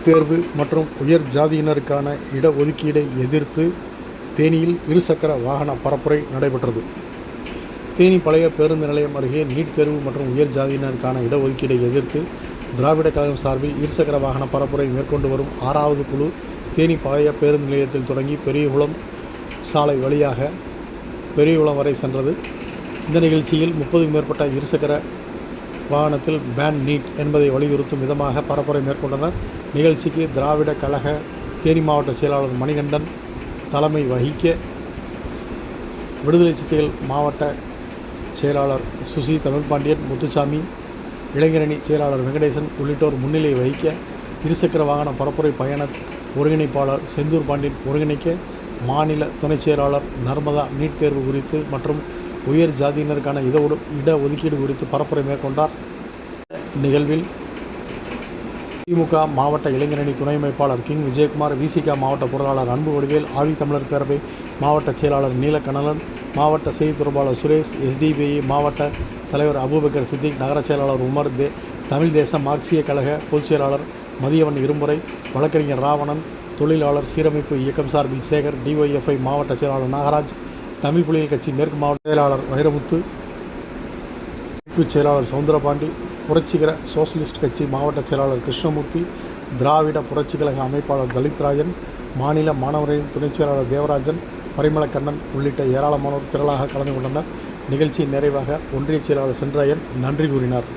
தேர்வு மற்றும் உயர் ஜாதியினருக்கான இடஒதுக்கீடை எதிர்த்து தேனியில் இருசக்கர வாகன பரப்புரை நடைபெற்றது. தேனி பழைய பேருந்து நிலையம் அருகே நீட் தேர்வு மற்றும் உயர் ஜாதியினருக்கான இடஒதுக்கீடை எதிர்த்து திராவிட கழகம் சார்பில் இருசக்கர வாகன பரப்புரை மேற்கொண்டு வரும் 6வது குழு தேனி பழைய பேருந்து நிலையத்தில் தொடங்கி பெரியகுளம் சாலை வழியாக பெரியகுளம் வரை சென்றது. இந்த நிகழ்ச்சியில் 30க்கும் மேற்பட்ட இருசக்கர வாகனத்தில் பேன் நீட் என்பதை வலியுறுத்தும் விதமாக பரப்புரை மேற்கொண்டனர். நிகழ்ச்சிக்கு திராவிட கழக தேனி மாவட்ட செயலாளர் மணிகண்டன் தலைமை வகிக்க, விடுதலை சிறுத்தைகள் மாவட்ட செயலாளர் சுசி தமிழ்பாண்டியன், முத்துசாமி, இளைஞரணி செயலாளர் வெங்கடேசன் உள்ளிட்டோர் முன்னிலை வகிக்க, இருசக்கர வாகன பரப்புரை பயண ஒருங்கிணைப்பாளர் செந்தூர் பாண்டியன் ஒருங்கிணைக்க, மாநில துணை செயலாளர் நர்மதா நீட் தேர்வு குறித்து மற்றும் உயர் ஜாதியினருக்கான இடஒதுக்கீடு குறித்து பரப்புரை மேற்கொண்டார். நிகழ்வில் திமுக மாவட்ட இளைஞரணி துணை அமைப்பாளர் கிங் விஜயகுமார், விசிக மாவட்ட பொருளாளர் அன்பு வடிவேல், ஆதித்தமிழர் பேரவை மாவட்ட செயலாளர் நீலக்கண்ணன், மாவட்ட செய்தி தொடர்பாளர் சுரேஷ், எஸ்டிபிஐ மாவட்ட தலைவர் அபூபக்கர் சித்திக், நகர செயலாளர் உமர், தமிழ் தேச மார்க்சிய கழக பொதுச் செயலாளர் மதியவன் இருமுறை, வழக்கறிஞர் ராவணன், தொழிலாளர் சீரமைப்பு இயக்கம் சார்பில் சேகர், டிஒய்எஃப்ஐ மாவட்ட செயலாளர் நாகராஜ், தமிழ் புலிகள் கட்சி மேற்கு மாவட்ட செயலாளர் வைரமுத்து, செயலாளர் சவுந்தரபாண்டி, புரட்சிகர சோசலிஸ்ட் கட்சி மாவட்ட செயலாளர் கிருஷ்ணமூர்த்தி, திராவிட புரட்சி கழக அமைப்பாளர் தலித்ராஜன், மாநில மாணவரின் துணை செயலாளர் தேவராஜன், பரிமளக்கண்ணன் உள்ளிட்ட ஏராளமானோர் திரளாக கலந்து கொண்டனர். நிகழ்ச்சியின் நிறைவாக ஒன்றிய செயலாளர் சென்றாயன் நன்றி கூறினார்.